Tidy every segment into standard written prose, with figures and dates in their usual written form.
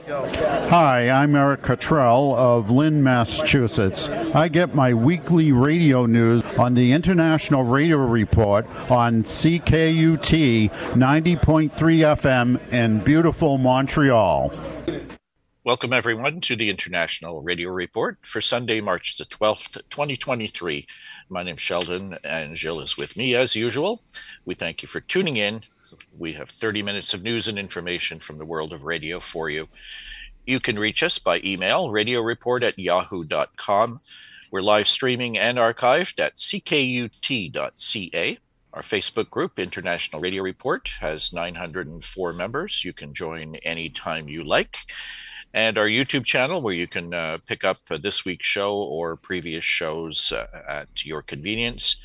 Hi, I'm Eric Cottrell of Lynn, Massachusetts. I get my weekly radio news on the International Radio Report on CKUT 90.3 FM in beautiful Montreal. Welcome, everyone, to the International Radio Report for Sunday, March the 12th, 2023. My name's Sheldon, and Jill is with me as usual. We thank you for tuning in. We have 30 minutes of news and information from the world of radio for you. You can reach us by email, radioreport@yahoo.com. We're live streaming and archived at ckut.ca. Our Facebook group, International Radio Report, has 904 members. You can join anytime you like. And our YouTube channel, where you can pick up this week's show or previous shows at your convenience.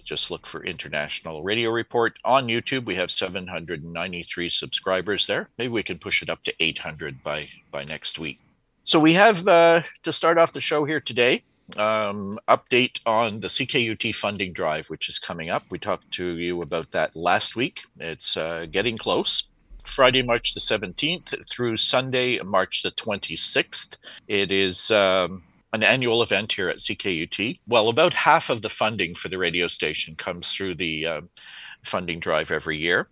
Just look for International Radio Report on YouTube. We have 793 subscribers there. Maybe we can push it up to 800 by next week. So we have, to start off the show here today, update on the CKUT funding drive, which is coming up. We talked to you about that last week. It's getting close. Friday, March the 17th through Sunday, March the 26th. It is an annual event here at CKUT. Well, about half of the funding for the radio station comes through the funding drive every year.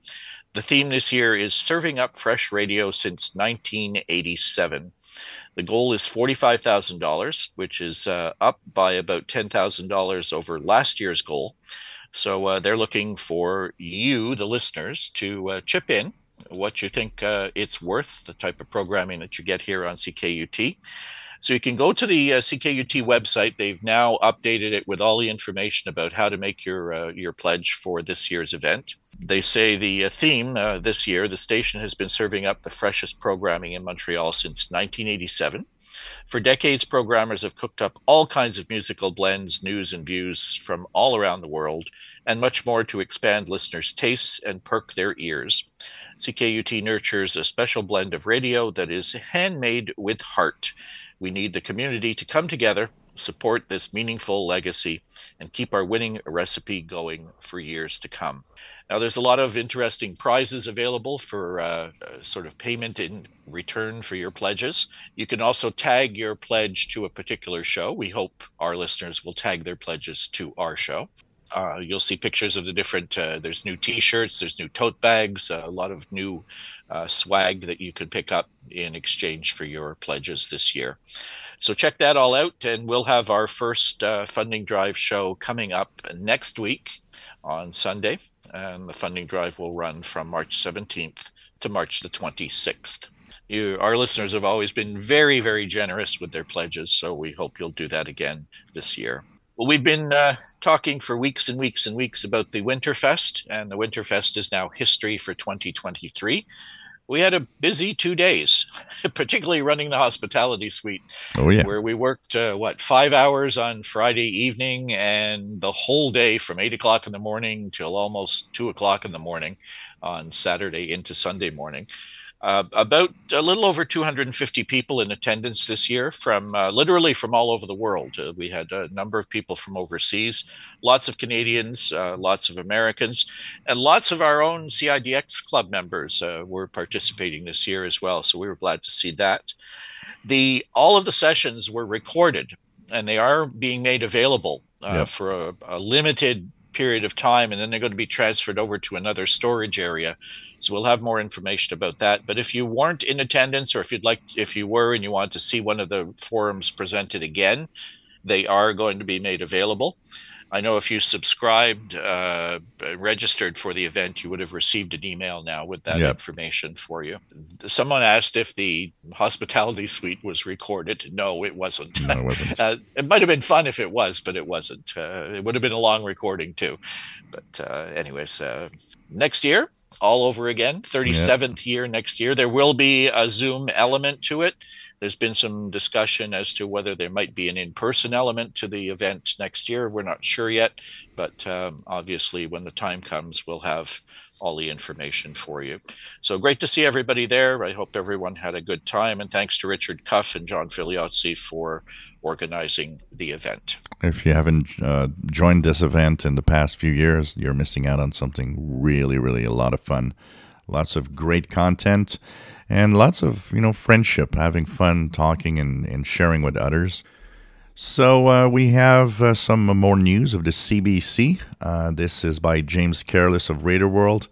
The theme this year is Serving Up Fresh Radio Since 1987. The goal is $45,000, which is up by about $10,000 over last year's goal. So they're looking for you, the listeners, to chip in what you think it's worth, the type of programming that you get here on CKUT. So you can go to the CKUT website. They've now updated it with all the information about how to make your pledge for this year's event. They say the theme this year, the station has been serving up the freshest programming in Montreal since 1987. For decades, programmers have cooked up all kinds of musical blends, news, and views from all around the world, and much more to expand listeners' tastes and perk their ears. CKUT nurtures a special blend of radio that is handmade with heart. We need the community to come together, support this meaningful legacy, and keep our winning recipe going for years to come. Now, there's a lot of interesting prizes available for sort of payment in return for your pledges. You can also tag your pledge to a particular show. We hope our listeners will tag their pledges to our show. You'll see pictures of the different, there's new t-shirts, there's new tote bags, a lot of new swag that you can pick up in exchange for your pledges this year. So check that all out, and we'll have our first funding drive show coming up next week on Sunday, and the funding drive will run from March 17th to March the 26th. Our listeners have always been very, very generous with their pledges, so we hope you'll do that again this year. Well, we've been talking for weeks and weeks and weeks about the Winterfest, and the Winterfest is now history for 2023. We had a busy 2 days, particularly running the hospitality suite, where we worked, 5 hours on Friday evening and the whole day from 8 o'clock in the morning till almost 2 o'clock in the morning on Saturday into Sunday morning. About a little over 250 people in attendance this year from literally from all over the world. We had a number of people from overseas, lots of Canadians, lots of Americans, and lots of our own CIDX club members were participating this year as well. So we were glad to see that. All of the sessions were recorded, and they are being made available for a limited period of time, and then they're going to be transferred over to another storage area. So we'll have more information about that. But if you weren't in attendance, or if you were and you want to see one of the forums presented again, they are going to be made available. I know if you subscribed, registered for the event, you would have received an email now with that information for you. Someone asked if the hospitality suite was recorded. No, it wasn't. No, it wasn't. It might have been fun if it was, but it wasn't. It would have been a long recording too. But anyways, next year, all over again, 37th year next year. There will be a Zoom element to it. There's been some discussion as to whether there might be an in-person element to the event next year. We're not sure yet, but obviously when the time comes, we'll have all the information for you. So great to see everybody there. I hope everyone had a good time, and thanks to Richard Cuff and John Filiozzi for organizing the event. If you haven't joined this event in the past few years, you're missing out on something really, really a lot of fun. lots of great content, and lots of, friendship, having fun talking and sharing with others. So we have some more news of the CBC. This is by James Careless of Radio World,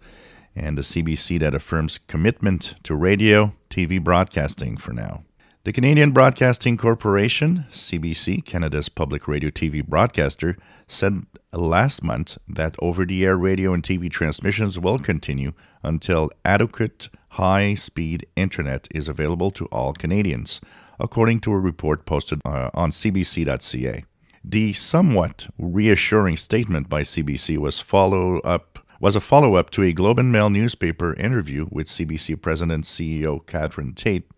and the CBC that affirms commitment to radio, TV broadcasting for now. The Canadian Broadcasting Corporation, CBC, Canada's public radio TV broadcaster, said last month that over-the-air radio and TV transmissions will continue until adequate high-speed internet is available to all Canadians, according to a report posted on cbc.ca. The somewhat reassuring statement by CBC was a follow-up to a Globe and Mail newspaper interview with CBC President CEO Catherine Tate,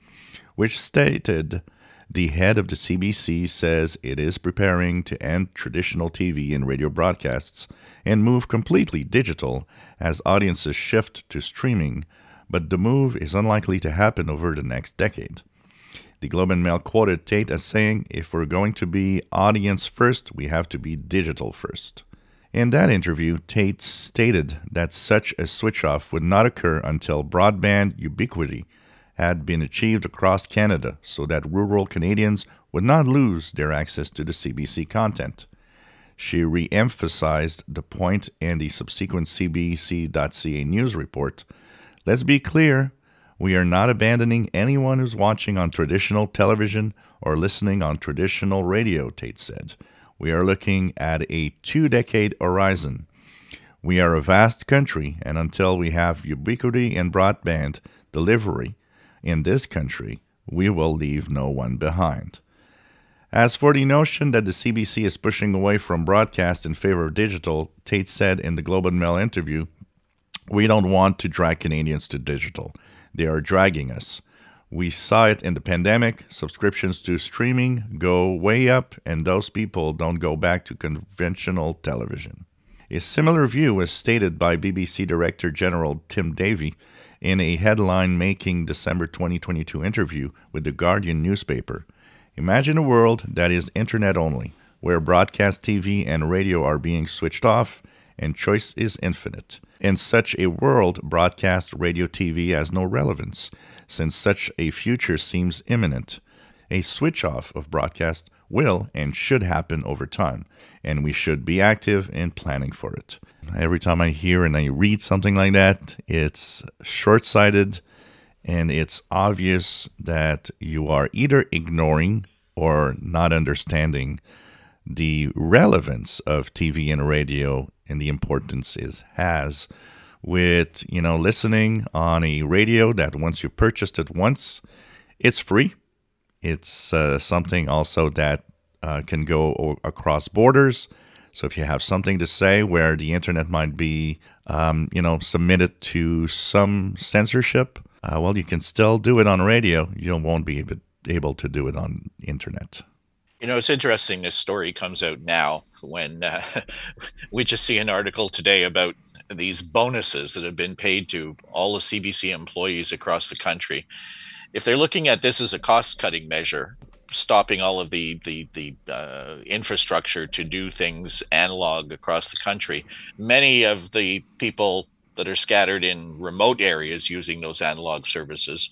which stated the head of the CBC says it is preparing to end traditional TV and radio broadcasts and move completely digital as audiences shift to streaming, but the move is unlikely to happen over the next decade. The Globe and Mail quoted Tate as saying, "If we're going to be audience first, we have to be digital first." In that interview, Tate stated that such a switch-off would not occur until broadband ubiquity had been achieved across Canada so that rural Canadians would not lose their access to the CBC content. She re-emphasized the point in the subsequent CBC.ca news report. Let's be clear, we are not abandoning anyone who's watching on traditional television or listening on traditional radio, Tate said. We are looking at a 2-decade horizon. We are a vast country, and until we have ubiquity and broadband delivery in this country, we will leave no one behind. As for the notion that the CBC is pushing away from broadcast in favor of digital, Tate said in the Globe and Mail interview, "We don't want to drag Canadians to digital. They are dragging us. We saw it in the pandemic. Subscriptions to streaming go way up, and those people don't go back to conventional television." A similar view was stated by BBC Director General Tim Davie in a headline-making December 2022 interview with The Guardian newspaper. Imagine a world that is internet only, where broadcast TV and radio are being switched off and choice is infinite. In such a world, broadcast radio TV has no relevance, since such a future seems imminent. A switch-off of broadcast will and should happen over time, and we should be active in planning for it. Every time I hear and I read something like that, it's short-sighted, and it's obvious that you are either ignoring or not understanding the relevance of TV and radio and the importance it has with, listening on a radio that once you purchased it once, it's free. It's something also that can go across borders. So if you have something to say where the internet might be, submitted to some censorship, you can still do it on radio. You won't be able to do it on internet. It's interesting this story comes out now when we just see an article today about these bonuses that have been paid to all the CBC employees across the country. If they're looking at this as a cost-cutting measure, stopping all of the infrastructure to do things analog across the country, many of the people that are scattered in remote areas using those analog services,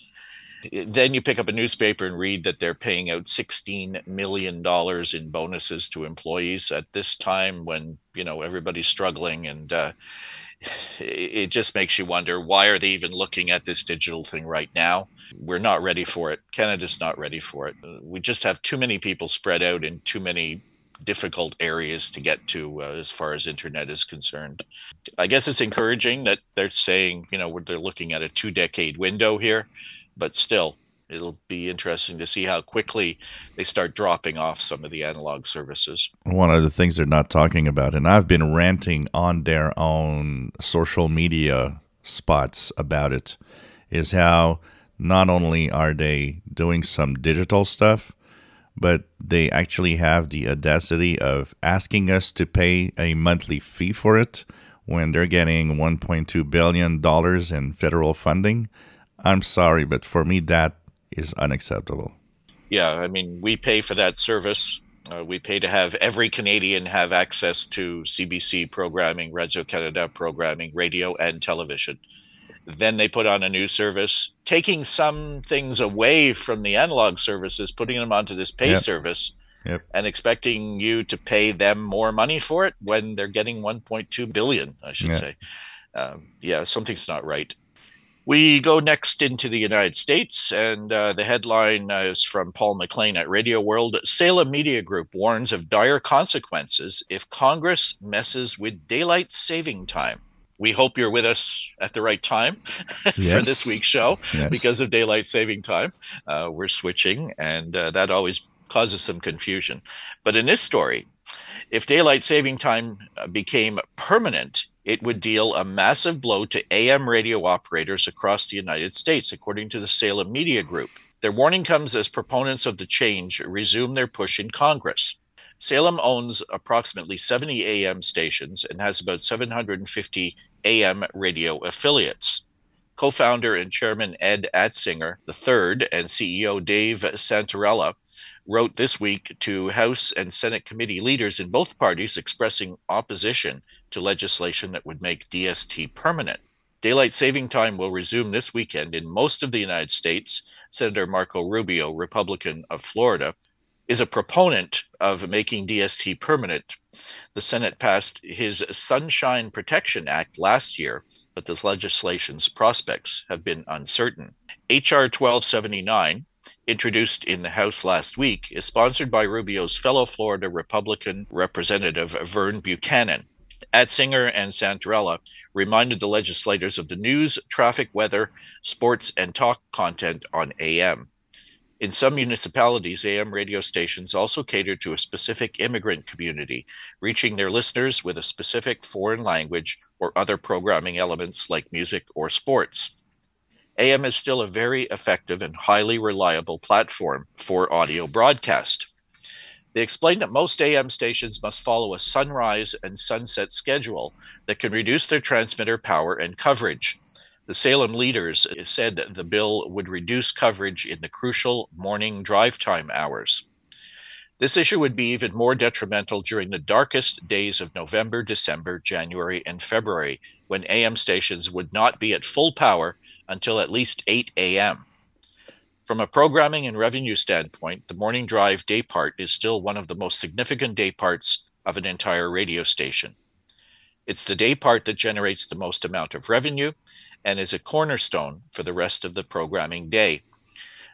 then you pick up a newspaper and read that they're paying out $16 million in bonuses to employees at this time when, everybody's struggling. And it just makes you wonder, why are they even looking at this digital thing right now? We're not ready for it. Canada's not ready for it. We just have too many people spread out in too many difficult areas to get to as far as internet is concerned. I guess it's encouraging that they're saying, they're looking at a 2-decade window here, but still, it'll be interesting to see how quickly they start dropping off some of the analog services. One of the things they're not talking about, and I've been ranting on their own social media spots about it, is how not only are they doing some digital stuff, but they actually have the audacity of asking us to pay a monthly fee for it when they're getting $1.2 billion in federal funding. I'm sorry, but for me, that is unacceptable. Yeah, we pay for that service. We pay to have every Canadian have access to CBC programming, Radio-Canada programming, radio and television. Then they put on a new service, taking some things away from the analog services, putting them onto this pay service, and expecting you to pay them more money for it when they're getting 1.2 billion, I should say. Something's not right. We go next into the United States, and the headline is from Paul McLean at Radio World. Salem Media Group warns of dire consequences if Congress messes with daylight saving time. We hope you're with us at the right time for this week's show because of daylight saving time. We're switching, and that always causes some confusion. But in this story, if daylight saving time became permanent, it would deal a massive blow to AM radio operators across the United States, according to the Salem Media Group. Their warning comes as proponents of the change resume their push in Congress. Salem owns approximately 70 AM stations and has about 750 AM radio affiliates. Co-founder and chairman Ed Atzinger III and CEO Dave Santarella wrote this week to House and Senate committee leaders in both parties expressing opposition to legislation that would make DST permanent. Daylight saving time will resume this weekend in most of the United States. Senator Marco Rubio, Republican of Florida, is a proponent of making DST permanent. The Senate passed his Sunshine Protection Act last year, but this legislation's prospects have been uncertain. H.R. 1279, introduced in the House last week, is sponsored by Rubio's fellow Florida Republican Representative Vern Buchanan. Atzinger and Santarella reminded the legislators of the news, traffic, weather, sports, and talk content on AM. In some municipalities, AM radio stations also cater to a specific immigrant community, reaching their listeners with a specific foreign language or other programming elements like music or sports. AM is still a very effective and highly reliable platform for audio broadcast. They explained that most AM stations must follow a sunrise and sunset schedule that can reduce their transmitter power and coverage. The Salem leaders said the bill would reduce coverage in the crucial morning drive time hours. This issue would be even more detrimental during the darkest days of November, December, January, and February, when AM stations would not be at full power until at least 8 a.m. From a programming and revenue standpoint, the morning drive day part is still one of the most significant day parts of an entire radio station. It's the day part that generates the most amount of revenue and is a cornerstone for the rest of the programming day.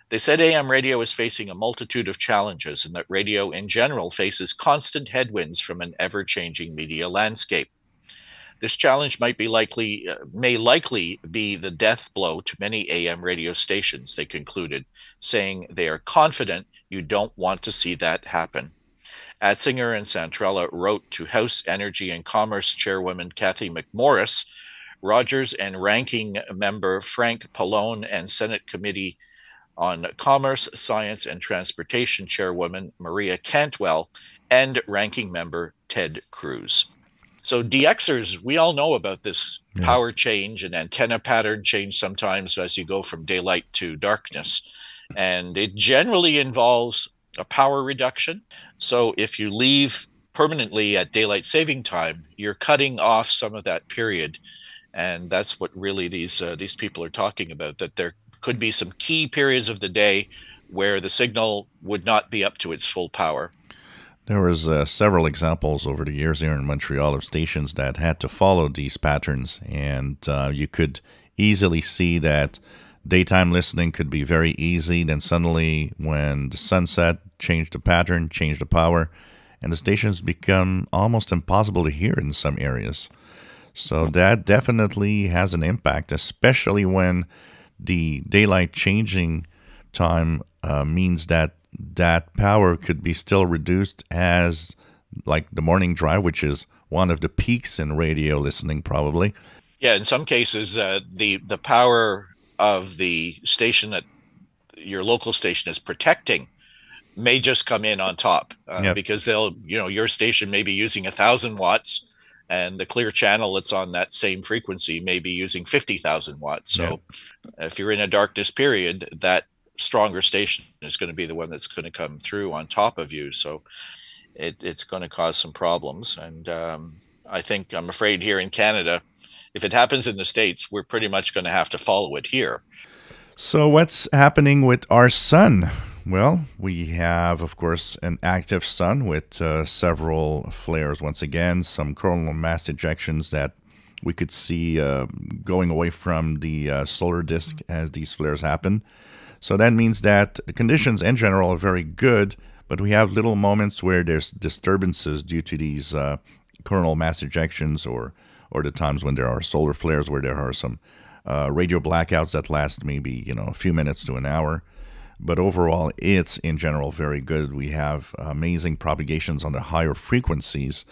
They said AM radio is facing a multitude of challenges and that radio in general faces constant headwinds from an ever-changing media landscape. This challenge may likely be the death blow to many AM radio stations, they concluded, saying they are confident you don't want to see that happen. Atzinger and Santarella wrote to House Energy and Commerce Chairwoman Kathy McMorris, Rogers and Ranking Member Frank Pallone, and Senate Committee on Commerce, Science, and Transportation Chairwoman Maria Cantwell, and Ranking Member Ted Cruz. So DXers, we all know about this power change and antenna pattern change sometimes as you go from daylight to darkness. And it generally involves a power reduction. So if you leave permanently at daylight saving time, you're cutting off some of that period. And that's what really these people are talking about, that there could be some key periods of the day where the signal would not be up to its full power. There was several examples over the years here in Montreal of stations that had to follow these patterns, and you could easily see that daytime listening could be very easy. Then suddenly, when the sunset changed the pattern, changed the power, and the stations become almost impossible to hear in some areas. So that definitely has an impact, especially when the daylight changing time means that power could be still reduced as like the morning drive, which is one of the peaks in radio listening probably. Yeah, in some cases, the power of the station that your local station is protecting may just come in on top because your station may be using 1,000 watts. And the clear channel that's on that same frequency may be using 50,000 watts. So if you're in a darkness period, that stronger station is going to be the one that's going to come through on top of you. So it's going to cause some problems. And I think, I'm afraid, here in Canada, if it happens in the States, we're pretty much going to have to follow it here. So, what's happening with our sun? Well, we have, of course, an active sun with several flares once again, some coronal mass ejections that we could see going away from the solar disk as these flares happen. So that means that the conditions in general are very good, but we have little moments where there's disturbances due to these coronal mass ejections or the times when there are solar flares where there are some radio blackouts that last maybe a few minutes to an hour. But overall, it's in general very good. We have amazing propagations on the higher frequencies.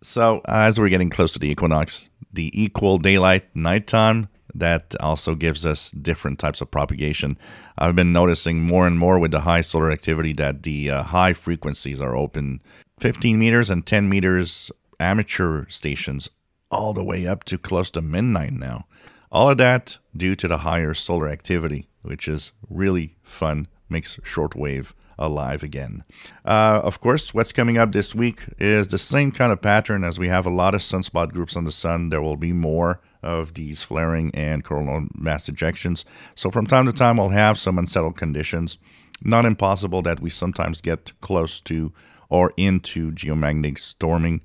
So as we're getting close to the equinox, the equal daylight nighttime, that also gives us different types of propagation. I've been noticing more and more with the high solar activity that the high frequencies are open 15 meters and 10 meters amateur stations all the way up to close to midnight now. All of that due to the higher solar activity, which is really fun, makes shortwave alive again. Of course, what's coming up this week is the same kind of pattern as we have a lot of sunspot groups on the sun. There will be more of these flaring and coronal mass ejections. So from time to time, we'll have some unsettled conditions. Not impossible that we sometimes get close to or into geomagnetic storming.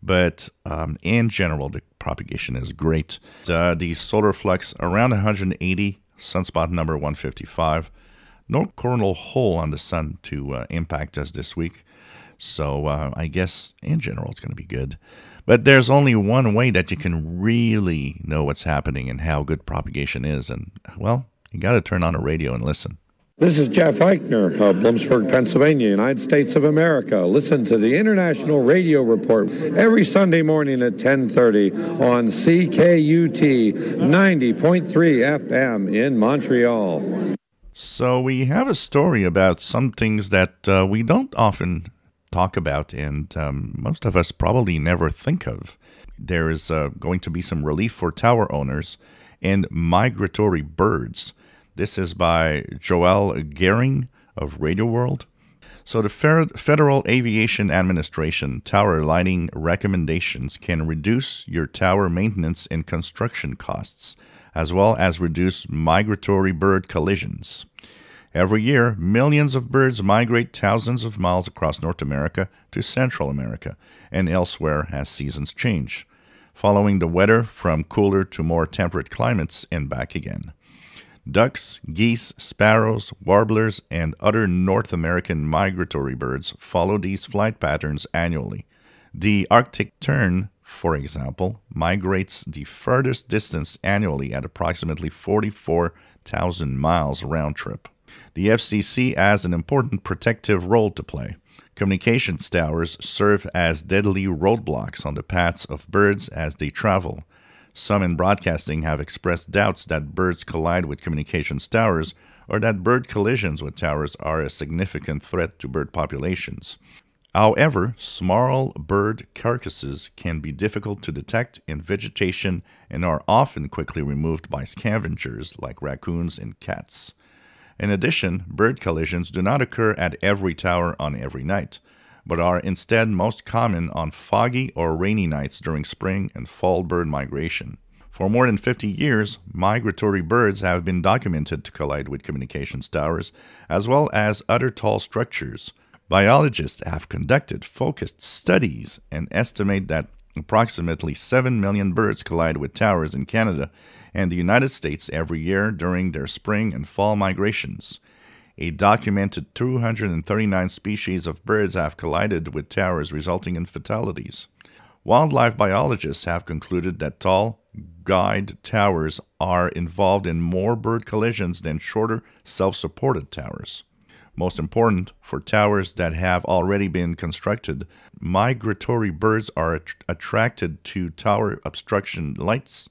But in general, the propagation is great. The solar flux around 180, sunspot number 155. No coronal hole on the sun to impact us this week. So I guess in general it's going to be good. But there's only one way that you can really know what's happening and how good propagation is. And, well, you got to turn on a radio and listen. This is Jeff Eichner of Bloomsburg, Pennsylvania, United States of America. Listen to the International Radio Report every Sunday morning at 10:30 on CKUT 90.3 FM in Montreal. So we have a story about some things that we don't often talk about, and most of us probably never think of. There is going to be some relief for tower owners and migratory birds. This is by Joel Gehring of Radio World. So the Federal Aviation Administration tower lighting recommendations can reduce your tower maintenance and construction costs, as well as reduce migratory bird collisions. Every year, millions of birds migrate thousands of miles across North America to Central America and elsewhere as seasons change, following the weather from cooler to more temperate climates and back again. Ducks, geese, sparrows, warblers, and other North American migratory birds follow these flight patterns annually. The Arctic tern, for example, migrates the furthest distance annually at approximately 44,000 miles round trip. The FCC has an important protective role to play. Communications towers serve as deadly roadblocks on the paths of birds as they travel. Some in broadcasting have expressed doubts that birds collide with communications towers or that bird collisions with towers are a significant threat to bird populations. However, small bird carcasses can be difficult to detect in vegetation and are often quickly removed by scavengers like raccoons and cats. In addition, bird collisions do not occur at every tower on every night, but are instead most common on foggy or rainy nights during spring and fall bird migration. For more than 50 years, migratory birds have been documented to collide with communications towers, as well as other tall structures. Biologists have conducted focused studies and estimate that approximately 7 million birds collide with towers in Canada and the United States every year during their spring and fall migrations. A documented 239 species of birds have collided with towers, resulting in fatalities. Wildlife biologists have concluded that tall, guyed towers are involved in more bird collisions than shorter, self-supported towers. Most important, for towers that have already been constructed, migratory birds are attracted to tower obstruction lights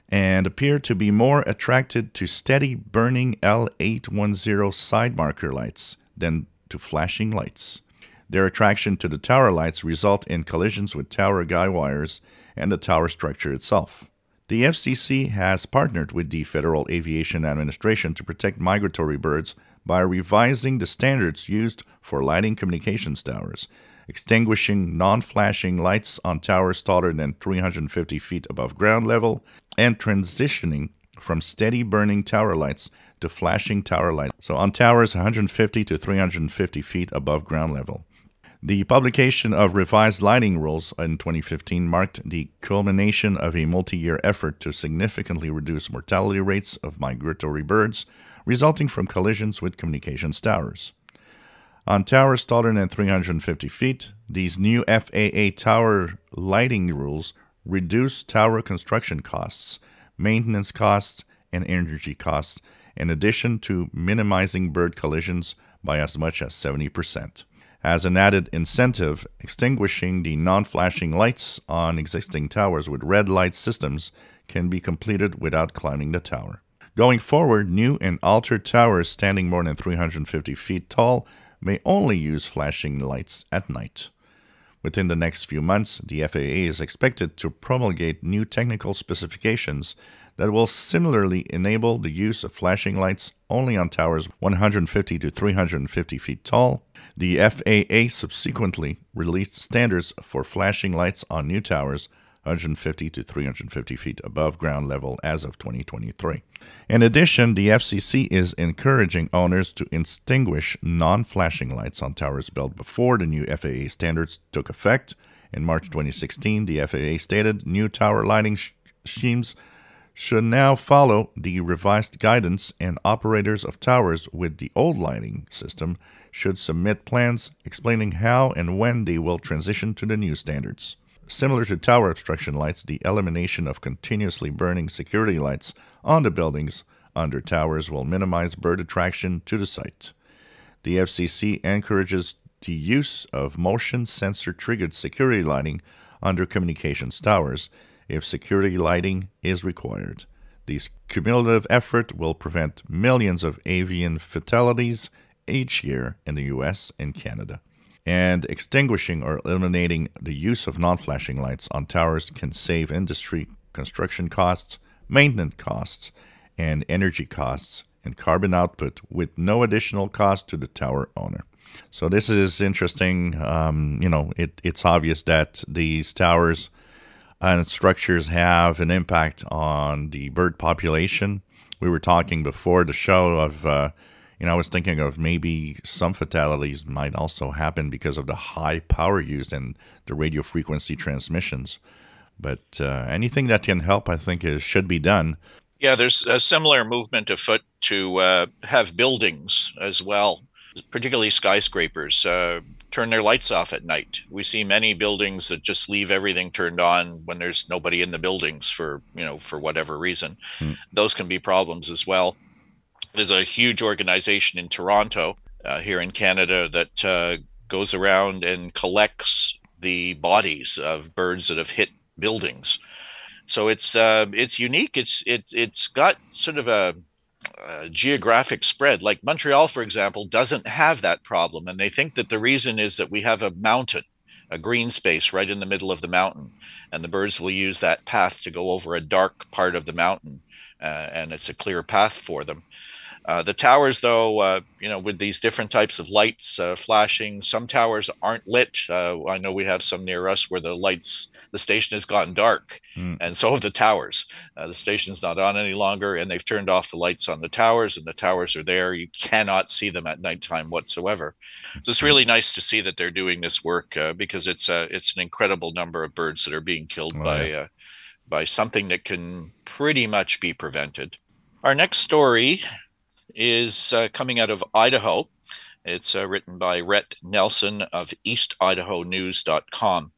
and appear to be more attracted to steady burning L810 side marker lights than to flashing lights. Their attraction to the tower lights result in collisions with tower guy wires and the tower structure itself. The FCC has partnered with the Federal Aviation Administration to protect migratory birds by revising the standards used for lighting communications towers, extinguishing non-flashing lights on towers taller than 350 feet above ground level, and transitioning from steady burning tower lights to flashing tower lights, so on towers 150 to 350 feet above ground level. The publication of revised lighting rules in 2015 marked the culmination of a multi-year effort to significantly reduce mortality rates of migratory birds resulting from collisions with communications towers. On towers taller than 350 feet, these new FAA tower lighting rules reduce tower construction costs, maintenance costs, and energy costs, in addition to minimizing bird collisions by as much as 70%. As an added incentive, extinguishing the non-flashing lights on existing towers with red light systems can be completed without climbing the tower. Going forward, new and altered towers standing more than 350 feet tall may only use flashing lights at night. Within the next few months, the FAA is expected to promulgate new technical specifications that will similarly enable the use of flashing lights only on towers 150 to 350 feet tall. The FAA subsequently released standards for flashing lights on new towers 150 to 350 feet above ground level as of 2023. In addition, the FCC is encouraging owners to extinguish non-flashing lights on towers built before the new FAA standards took effect. In March 2016, the FAA stated new tower lighting schemes should now follow the revised guidance, and operators of towers with the old lighting system should submit plans explaining how and when they will transition to the new standards. Similar to tower obstruction lights, the elimination of continuously burning security lights on the buildings under towers will minimize bird attraction to the site. The FCC encourages the use of motion sensor triggered security lighting under communications towers if security lighting is required. This cumulative effort will prevent millions of avian fatalities each year in the US and Canada. And extinguishing or eliminating the use of non-flashing lights on towers can save industry construction costs, maintenance costs, and energy costs and carbon output with no additional cost to the tower owner. So this is interesting. It's obvious that these towers and structures have an impact on the bird population. We were talking before the show of, I was thinking of maybe some fatalities might also happen because of the high power used in the radio frequency transmissions. But anything that can help, I think, should be done. Yeah, there's a similar movement afoot to have buildings as well, particularly skyscrapers, turn their lights off at night. We see many buildings that just leave everything turned on when there's nobody in the buildings for whatever reason. Those can be problems as well. There's a huge organization in Toronto, here in Canada, that goes around and collects the bodies of birds that have hit buildings. So it's unique. It's got sort of a geographic spread. Like Montreal, for example, doesn't have that problem, and they think that the reason is that we have a mountain, a green space right in the middle of the mountain, and the birds will use that path to go over a dark part of the mountain, and it's a clear path for them. The towers, though, with these different types of lights flashing, some towers aren't lit. I know we have some near us where the station has gone dark, and so have the towers. The station's not on any longer, and they've turned off the lights on the towers, and the towers are there. You cannot see them at nighttime whatsoever. So it's really nice to see that they're doing this work, because it's an incredible number of birds that are being killed by something that can pretty much be prevented. Our next story is coming out of Idaho. It's written by Rhett Nelson of EastIdahoNews.com.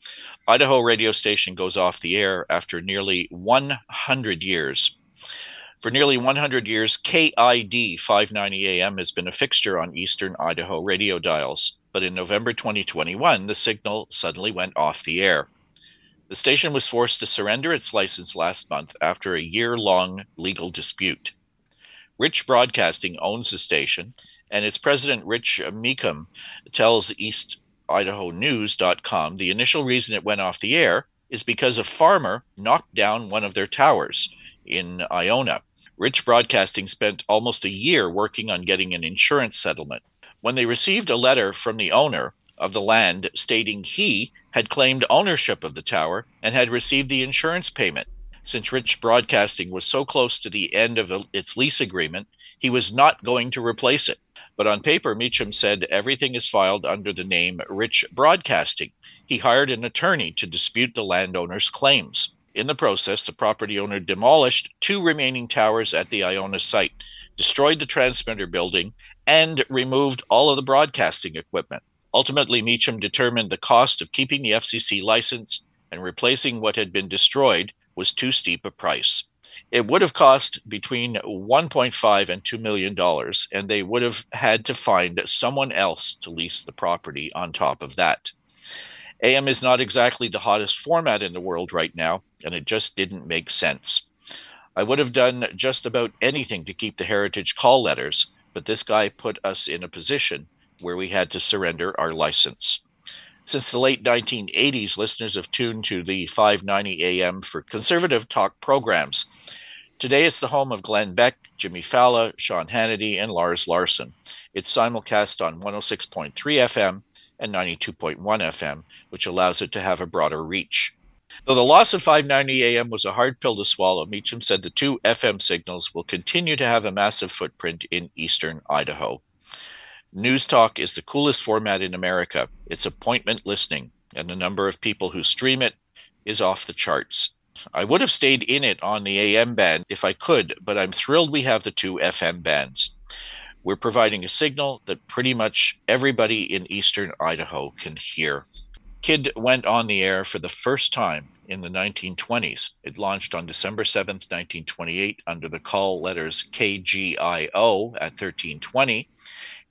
Idaho radio station goes off the air after nearly 100 years. For nearly 100 years, KID 590 AM has been a fixture on eastern Idaho radio dials. But in November 2021, the signal suddenly went off the air. The station was forced to surrender its license last month after a year-long legal dispute. Rich Broadcasting owns the station, and its president, Rich Meekum, tells EastIdahoNews.com the initial reason it went off the air is because a farmer knocked down one of their towers in Iona. Rich Broadcasting spent almost a year working on getting an insurance settlement. When they received a letter from the owner of the land, stating he had claimed ownership of the tower and had received the insurance payment. Since Rich Broadcasting was so close to the end of its lease agreement, he was not going to replace it. But on paper, Meacham said everything is filed under the name Rich Broadcasting. He hired an attorney to dispute the landowner's claims. In the process, the property owner demolished 2 remaining towers at the Iona site, destroyed the transmitter building, and removed all of the broadcasting equipment. Ultimately, Meacham determined the cost of keeping the FCC license and replacing what had been destroyed was too steep a price. It would have cost between $1.5 and $2 million, and they would have had to find someone else to lease the property on top of that. AM is not exactly the hottest format in the world right now, and it just didn't make sense. I would have done just about anything to keep the heritage call letters, but this guy put us in a position where we had to surrender our license. Since the late 1980s, listeners have tuned to the 590 AM for conservative talk programs. Today, it's the home of Glenn Beck, Jimmy Fallon, Sean Hannity, and Lars Larson. It's simulcast on 106.3 FM and 92.1 FM, which allows it to have a broader reach. Though the loss of 590 AM was a hard pill to swallow, Meacham said the 2 FM signals will continue to have a massive footprint in eastern Idaho. News Talk is the coolest format in America. It's appointment listening, and the number of people who stream it is off the charts. I would have stayed in it on the AM band if I could, but I'm thrilled we have the 2 FM bands. We're providing a signal that pretty much everybody in eastern Idaho can hear. KID went on the air for the first time in the 1920s. It launched on December 7th, 1928 under the call letters KGIO at 1320.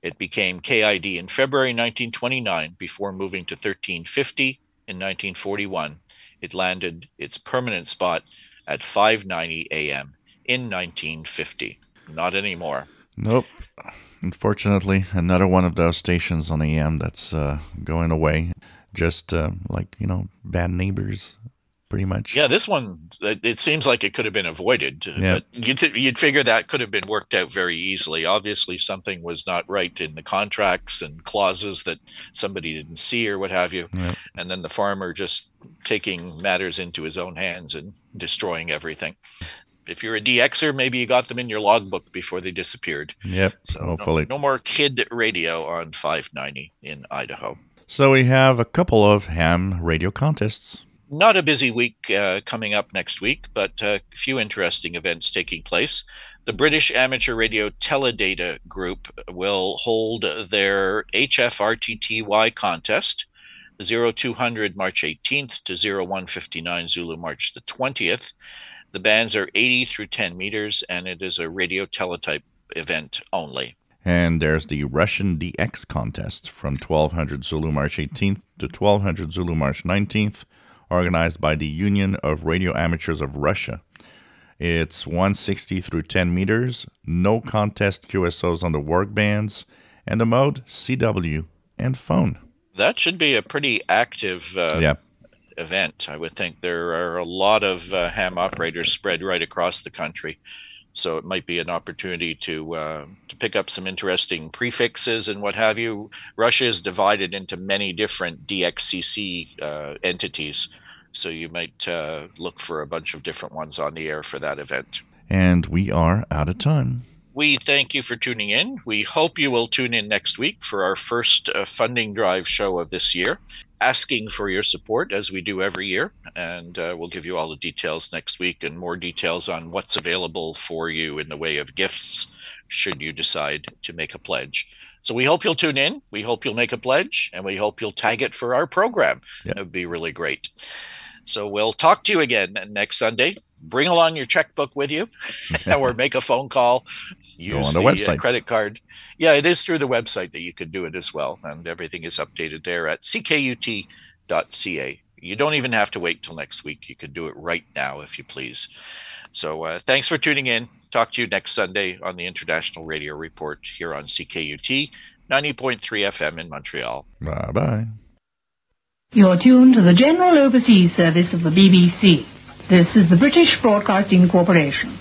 It became KID in February 1929 before moving to 1350 in 1941. It landed its permanent spot at 590 AM in 1950. Not anymore. Nope. Unfortunately, another one of those stations on AM that's going away. Just bad neighbors, pretty much. Yeah, this one, it seems like it could have been avoided. Yeah. But you'd figure that could have been worked out very easily. Obviously, something was not right in the contracts and clauses that somebody didn't see or what have you. Yeah. And then the farmer just taking matters into his own hands and destroying everything. If you're a DXer, maybe you got them in your logbook before they disappeared. Yep, so hopefully. No more KID radio on 590 in Idaho. So we have a couple of ham radio contests. Not a busy week coming up next week, but a few interesting events taking place. The British Amateur Radio Teledata Group will hold their HFRTTY contest, 0200 March 18th to 0159 Zulu March the 20th. The bands are 80 through 10 meters, and it is a radio teletype event only. And there's the Russian DX contest from 1200 Zulu March 18th to 1200 Zulu March 19th, organized by the Union of Radio Amateurs of Russia. It's 160 through 10 meters, no contest QSOs on the work bands, and the mode CW and phone. That should be a pretty active event, I would think. There are a lot of ham operators spread right across the country. So it might be an opportunity to pick up some interesting prefixes and what have you. Russia is divided into many different DXCC entities, so you might look for a bunch of different ones on the air for that event. And we are out of time. We thank you for tuning in. We hope you will tune in next week for our first funding drive show of this year, asking for your support as we do every year. And we'll give you all the details next week and more details on what's available for you in the way of gifts should you decide to make a pledge. So we hope you'll tune in. We hope you'll make a pledge, and we hope you'll tag it for our program. Yep. That would be really great. So we'll talk to you again next Sunday. Bring along your checkbook with you or make a phone call. Use the website. Credit card. Yeah, it is through the website that you can do it as well. And everything is updated there at ckut.ca. You don't even have to wait till next week. You can do it right now if you please. So thanks for tuning in. Talk to you next Sunday on the International Radio Report here on CKUT 90.3 FM in Montreal. Bye-bye. You're tuned to the General Overseas Service of the BBC. This is the British Broadcasting Corporation.